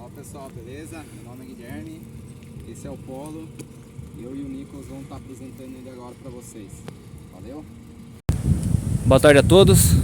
Fala pessoal, beleza? Meu nome é Guilherme, esse é o Polo e eu e o Nicolas vamos estar apresentando ele agora para vocês. Valeu? Boa tarde a todos,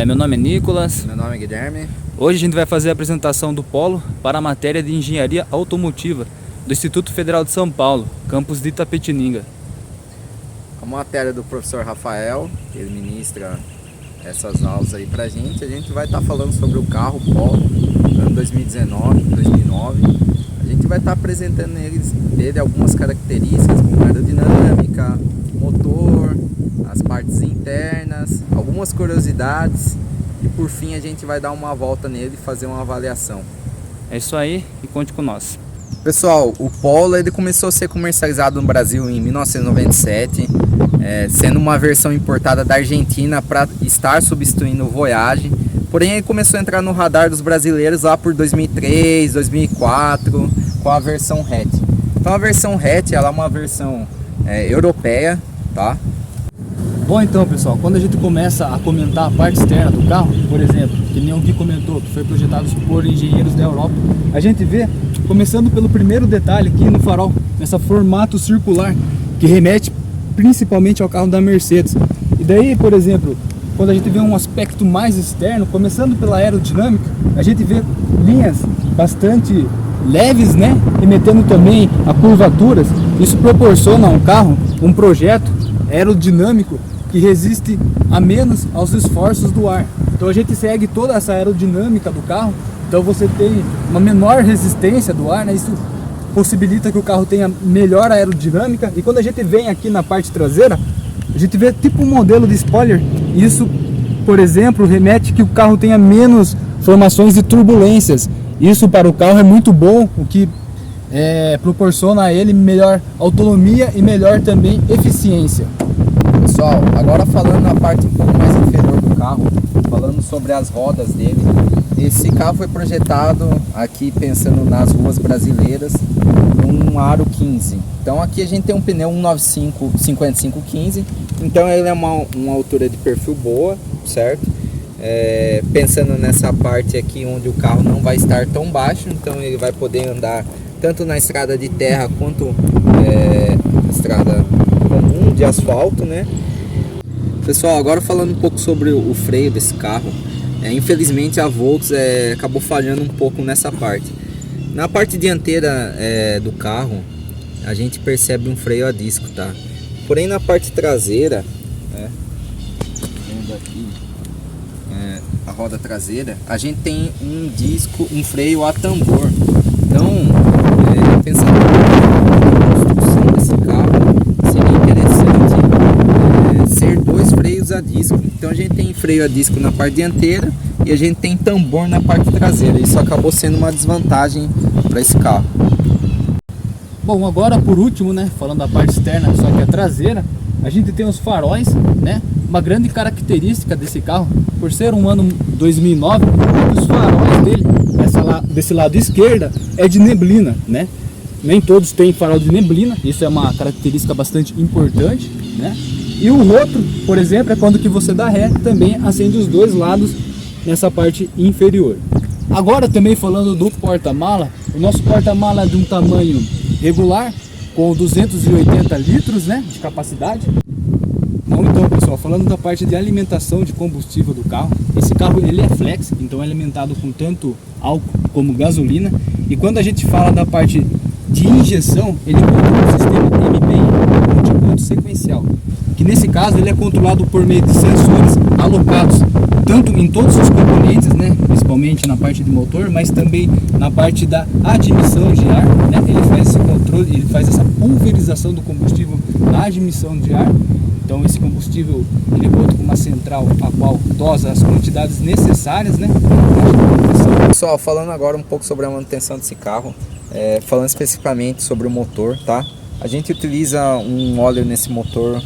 meu nome é Nicolas. Meu nome é Guilherme. Hoje a gente vai fazer a apresentação do Polo para a matéria de Engenharia Automotiva do Instituto Federal de São Paulo, campus de Itapetininga. A matéria do professor Rafael, que ele ministra essas aulas aí pra gente, a gente vai estar falando sobre o carro Polo, ano 2019, 2009. A gente vai estar apresentando dele algumas características como aerodinâmica, motor, as partes internas, algumas curiosidades e por fim a gente vai dar uma volta nele e fazer uma avaliação. É isso aí e conte com nós. Pessoal, o Polo ele começou a ser comercializado no Brasil em 1997, sendo uma versão importada da Argentina para estar substituindo o Voyage. Porém, ele começou a entrar no radar dos brasileiros lá por 2003, 2004, com a versão hatch. Então a versão hatch ela é uma versão europeia, tá? Bom, então pessoal, quando a gente começa a comentar a parte externa do carro, por exemplo, que nem o Gui comentou, que foi projetado por engenheiros da Europa, a gente vê, começando pelo primeiro detalhe aqui no farol, nessa formato circular, que remete principalmente ao carro da Mercedes. E daí, por exemplo, quando a gente vê um aspecto mais externo, começando pela aerodinâmica, a gente vê linhas bastante leves, né, remetendo também a curvaturas. Isso proporciona ao carro um projeto aerodinâmico que resiste a menos aos esforços do ar. Então a gente segue toda essa aerodinâmica do carro, então você tem uma menor resistência do ar, né? Isso possibilita que o carro tenha melhor aerodinâmica. E quando a gente vem aqui na parte traseira, a gente vê tipo um modelo de spoiler. Isso, por exemplo, remete que o carro tenha menos formações de turbulências. Isso para o carro é muito bom, o que proporciona a ele melhor autonomia e melhor também eficiência. Pessoal, agora falando na parte um pouco mais inferior do carro, falando sobre as rodas dele, esse carro foi projetado aqui pensando nas ruas brasileiras, um aro 15. Então aqui a gente tem um pneu 195 5515, então ele é uma altura de perfil boa, certo? Pensando nessa parte aqui onde o carro não vai estar tão baixo, então ele vai poder andar tanto na estrada de terra quanto estrada comum de asfalto, né? Pessoal, agora falando um pouco sobre o freio desse carro, infelizmente a Volks acabou falhando um pouco nessa parte. Na parte dianteira do carro, a gente percebe um freio a disco, tá? Porém na parte traseira, vendo aqui a roda traseira, a gente tem um freio a tambor. Então, pensando na construção desse carro, seria interessante ser dois freios a disco. Então a gente tem freio a disco na parte dianteira e a gente tem tambor na parte traseira. Isso acabou sendo uma desvantagem para esse carro. Bom, agora por último, né, falando da parte externa, só que a traseira, a gente tem os faróis, né? Uma grande característica desse carro, por ser um ano 2009, os faróis dele, desse lado esquerda, é de neblina, né? Nem todos têm farol de neblina, isso é uma característica bastante importante, né? E o roto, por exemplo, é quando que você dá ré, também acende os dois lados nessa parte inferior. Agora também falando do porta-mala, o nosso porta-mala é de um tamanho regular, com 280 litros, né, de capacidade. Então pessoal, falando da parte de alimentação de combustível do carro, esse carro ele é flex, então é alimentado com tanto álcool como gasolina. E quando a gente fala da parte de injeção, ele conta com o sistema MPI, multiponto sequencial, que nesse caso ele é controlado por meio de sensores alocados tanto em todos os componentes, né, principalmente na parte de motor, mas também na parte da admissão de ar, né, ele faz esse controle, ele faz essa pulverização do combustível na admissão de ar. Então esse combustível ele conta com uma central a qual dosa as quantidades necessárias, né? Pessoal, falando agora um pouco sobre a manutenção desse carro, falando especificamente sobre o motor, tá? A gente utiliza um óleo nesse motor,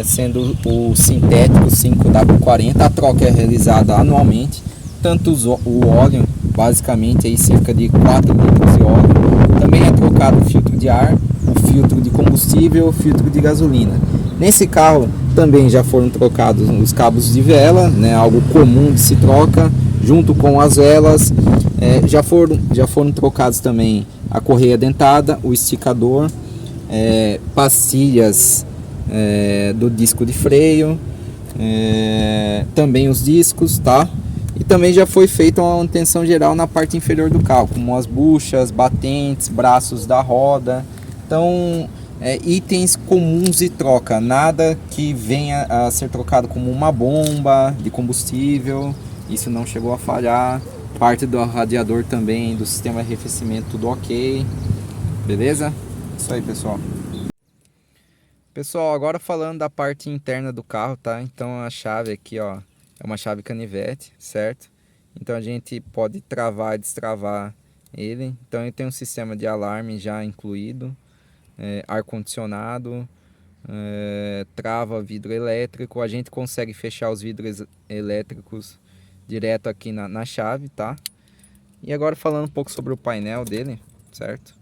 sendo o sintético 5W40, a troca é realizada anualmente, tanto o óleo, basicamente aí cerca de 4 litros de óleo, também é trocado o filtro de ar, o filtro de combustível, o filtro de gasolina. Nesse carro também já foram trocados os cabos de vela, né, algo comum de se troca, junto com as velas. Já foram trocados também a correia dentada, o esticador, pastilhas do disco de freio, também os discos, tá? E também já foi feita uma manutenção geral na parte inferior do carro, como as buchas, batentes, braços da roda. Então, itens comuns de troca, nada que venha a ser trocado como uma bomba de combustível, isso não chegou a falhar. Parte do radiador também, do sistema de arrefecimento, tudo ok, beleza? Isso aí, pessoal. Pessoal, agora falando da parte interna do carro, tá? Então a chave aqui, ó, é uma chave canivete, certo? Então a gente pode travar e destravar ele. Então ele tem um sistema de alarme já incluído, ar-condicionado, trava vidro elétrico. A gente consegue fechar os vidros elétricos direto aqui na chave, tá? E agora falando um pouco sobre o painel dele, certo?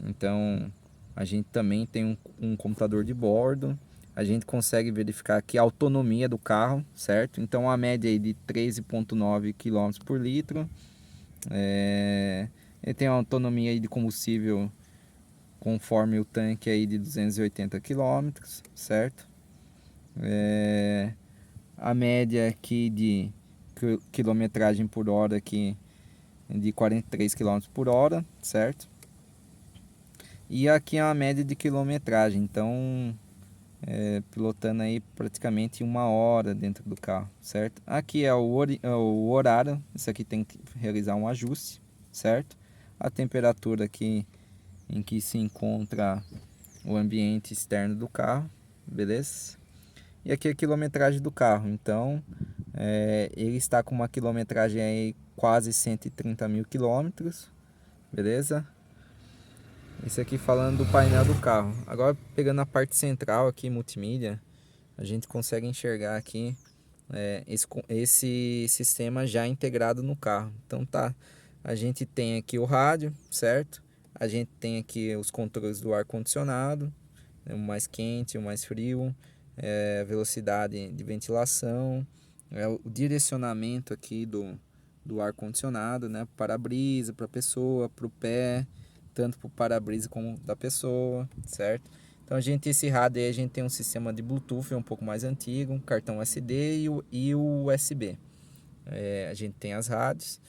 Então a gente também tem um computador de bordo. A gente consegue verificar aqui a autonomia do carro, certo? Então a média aí de 13,9 km por litro. Ele tem uma autonomia aí de combustível conforme o tanque aí de 280 km, certo? A média aqui de quilometragem por hora aqui de 43 km por hora, certo? E aqui é uma média de quilometragem, então pilotando aí praticamente 1 hora dentro do carro, certo? Aqui é o horário, isso aqui tem que realizar um ajuste, certo? A temperatura aqui em que se encontra o ambiente externo do carro, beleza? E aqui é a quilometragem do carro, então ele está com uma quilometragem aí quase 130 mil quilômetros, beleza? Isso aqui falando do painel do carro. Agora pegando a parte central aqui, multimídia, a gente consegue enxergar aqui esse sistema já integrado no carro. Então tá, a gente tem aqui o rádio, certo? A gente tem aqui os controles do ar-condicionado, o mais quente, o mais frio, velocidade de ventilação, o direcionamento aqui do ar-condicionado, né? Para-brisa, para a pessoa, para o pé, tanto para o para-brisa como da pessoa, certo? Então esse rádio aí, a gente tem um sistema de Bluetooth um pouco mais antigo, um cartão SD e o USB. A gente tem as rádios,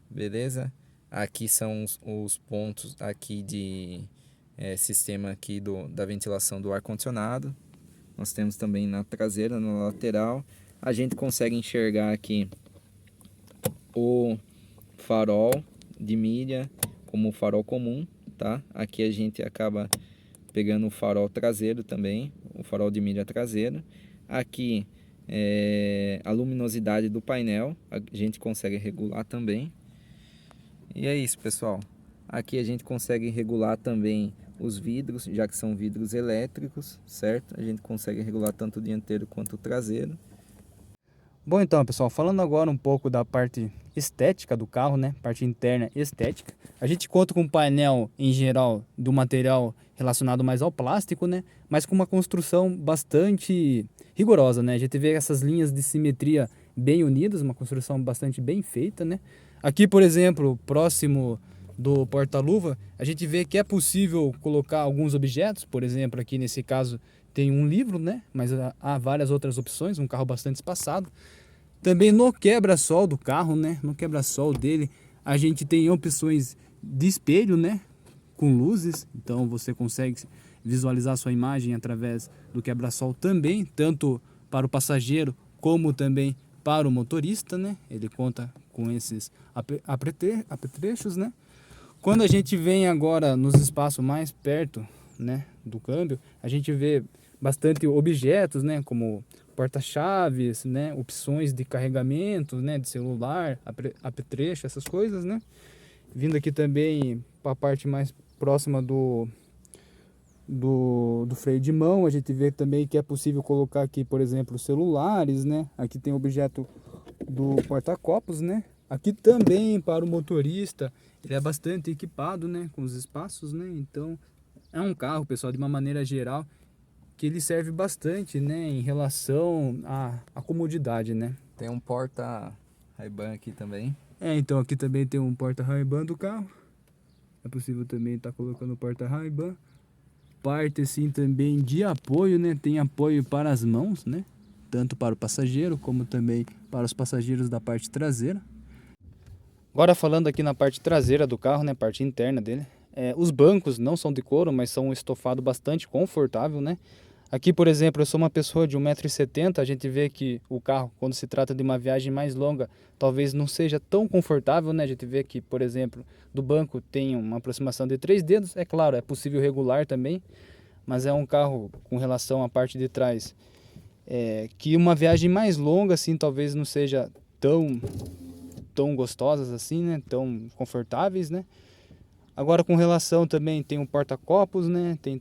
beleza? Aqui são os pontos aqui de sistema aqui da ventilação do ar-condicionado. Nós temos também na traseira, na lateral. A gente consegue enxergar aqui o farol de milha como o farol comum, tá? Aqui a gente acaba pegando o farol traseiro também, o farol de milha traseiro. Aqui a luminosidade do painel, a gente consegue regular também. E é isso, pessoal. Aqui a gente consegue regular também os vidros, já que são vidros elétricos, certo? A gente consegue regular tanto o dianteiro quanto o traseiro. Bom, então, pessoal, falando agora um pouco da parte estética do carro, né? Parte interna estética. A gente conta com um painel, em geral, do material relacionado mais ao plástico, né? Mas com uma construção bastante rigorosa, né? A gente vê essas linhas de simetria bem unidas, uma construção bastante bem feita, né? Aqui, por exemplo, próximo do porta-luva, a gente vê que é possível colocar alguns objetos. Por exemplo, aqui nesse caso tem um livro, né? Mas há várias outras opções, um carro bastante espaçado. Também no quebra-sol do carro, né? No quebra-sol dele, a gente tem opções de espelho, né? Com luzes, então você consegue visualizar sua imagem através do quebra-sol também, tanto para o passageiro como também para o motorista, né? Ele conta com esses apetrechos, né? Quando a gente vem agora nos espaços mais perto, né, do câmbio, a gente vê bastante objetos, né, como porta-chaves, né, opções de carregamento, né, de celular, apetrecho, essas coisas, né. Vindo aqui também para a parte mais próxima do freio de mão, a gente vê também que é possível colocar aqui, por exemplo, celulares, né. Aqui tem o objeto do porta-copos, né. Aqui também para o motorista, ele é bastante equipado, né, com os espaços, né. Então é um carro, pessoal, de uma maneira geral, que ele serve bastante, né, em relação à comodidade, né. Tem um porta Ray-Ban aqui também. Então aqui também tem um porta Ray-Ban do carro. É possível também estar colocando o porta Ray-Ban. Parte assim também de apoio, né? Tem apoio para as mãos, né? Tanto para o passageiro como também para os passageiros da parte traseira. Agora falando aqui na parte traseira do carro, né? Parte interna dele. Os bancos não são de couro, mas são um estofado bastante confortável, né? Aqui, por exemplo, eu sou uma pessoa de 1,70 m, a gente vê que o carro, quando se trata de uma viagem mais longa, talvez não seja tão confortável, né? A gente vê que, por exemplo, do banco tem uma aproximação de 3 dedos, é claro, é possível regular também, mas é um carro com relação à parte de trás, que uma viagem mais longa, assim, talvez não seja tão gostosas assim, né? Tão confortáveis, né? Agora com relação também tem um porta-copos, né? Tem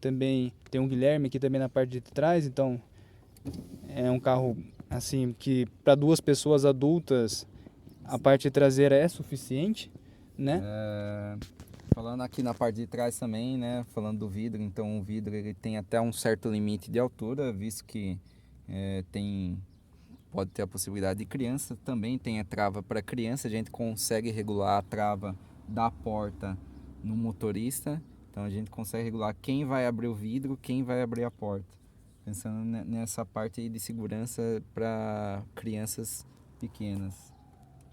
um Guilherme aqui também na parte de trás, então é um carro assim que para 2 pessoas adultas a parte traseira é suficiente, né? Falando aqui na parte de trás também, né? Falando do vidro, então o vidro ele tem até um certo limite de altura, visto que pode ter a possibilidade de criança, também tem a trava para criança, a gente consegue regular a trava da porta no motorista, então a gente consegue regular quem vai abrir o vidro, quem vai abrir a porta, pensando nessa parte aí de segurança para crianças pequenas,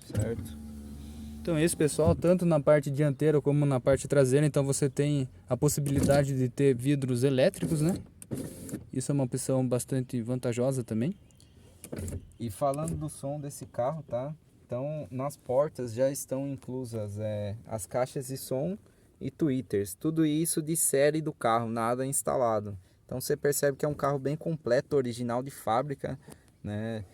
certo? Então esse, pessoal, tanto na parte dianteira como na parte traseira, então você tem a possibilidade de ter vidros elétricos, né? Isso é uma opção bastante vantajosa também. E falando do som desse carro, tá? Então nas portas já estão inclusas as caixas de som e tweeters, tudo isso de série do carro, nada instalado. Então você percebe que é um carro bem completo, original de fábrica, né?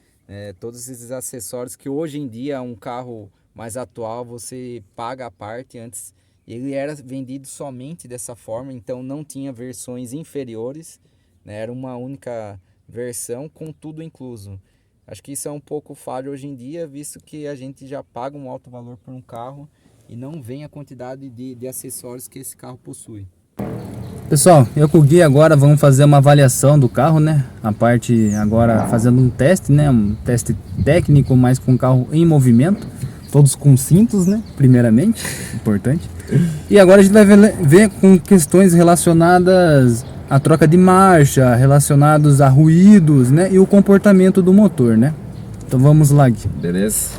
Todos esses acessórios que hoje em dia um carro mais atual você paga a parte. Antes ele era vendido somente dessa forma, então não tinha versões inferiores, né? Era uma única versão com tudo incluso. Acho que isso é um pouco falho hoje em dia, visto que a gente já paga um alto valor por um carro e não vem a quantidade de acessórios que esse carro possui. Pessoal, eu com o Gui agora vamos fazer uma avaliação do carro, né? A parte agora fazendo um teste, né? Um teste técnico, mas com o carro em movimento. Todos com cintos, né? Primeiramente, importante. E agora a gente vai ver com questões relacionadas à troca de marcha, relacionados a ruídos, né? E o comportamento do motor, né? Então vamos lá, Gui. Beleza?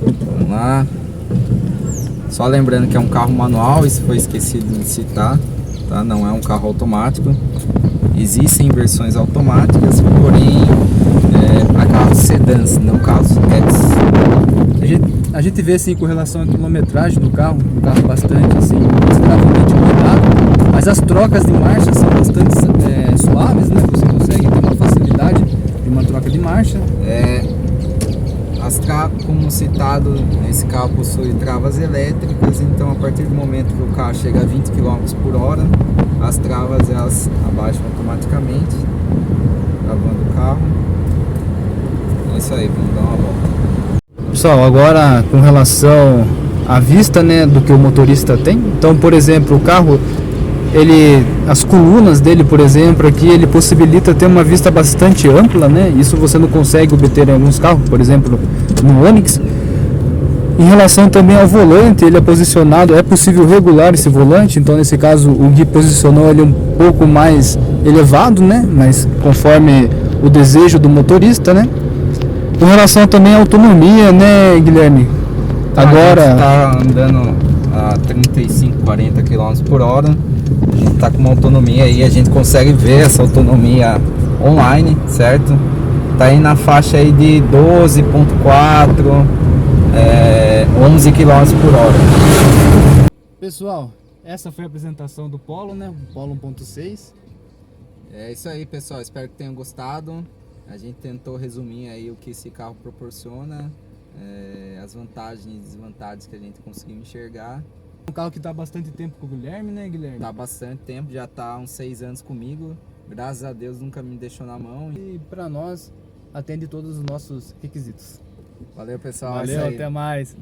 Vamos lá. Só lembrando que é um carro manual, isso foi esquecido de citar, tá? Não é um carro automático. Existem versões automáticas, porém há carros sedãs, não carros hatches. A gente vê assim com relação à quilometragem do carro, um carro bastante assim, consideravelmente cuidado, mas as trocas de marcha são bastante suaves, né? Você consegue ter uma facilidade de uma troca de marcha. Como citado, esse carro possui travas elétricas, então a partir do momento que o carro chega a 20 km por hora, as travas elas abaixam automaticamente, travando o carro. É isso aí, vamos dar uma volta. Pessoal, agora com relação à vista, né, do que o motorista tem, então por exemplo, o carro, as colunas dele, por exemplo, aqui ele possibilita ter uma vista bastante ampla, né? Isso você não consegue obter em alguns carros, por exemplo, no Onix. Em relação também ao volante, ele é posicionado, é possível regular esse volante, então nesse caso o Gui posicionou ele um pouco mais elevado, né? Mas conforme o desejo do motorista, né? Com relação também à autonomia, né, Guilherme? Agora está andando a 35, 40 km por hora. A gente está com uma autonomia aí, a gente consegue ver essa autonomia online, certo? Tá aí na faixa aí de 12.4, 11 km por hora. Pessoal, essa foi a apresentação do Polo, né? O Polo 1.6. É isso aí, pessoal, espero que tenham gostado. A gente tentou resumir aí o que esse carro proporciona, as vantagens e desvantagens que a gente conseguiu enxergar. Um carro que está há bastante tempo com o Guilherme, né, Guilherme? Tá há bastante tempo, já tá há uns 6 anos comigo. Graças a Deus nunca me deixou na mão. E para nós, atende todos os nossos requisitos. Valeu, pessoal. Valeu, até mais.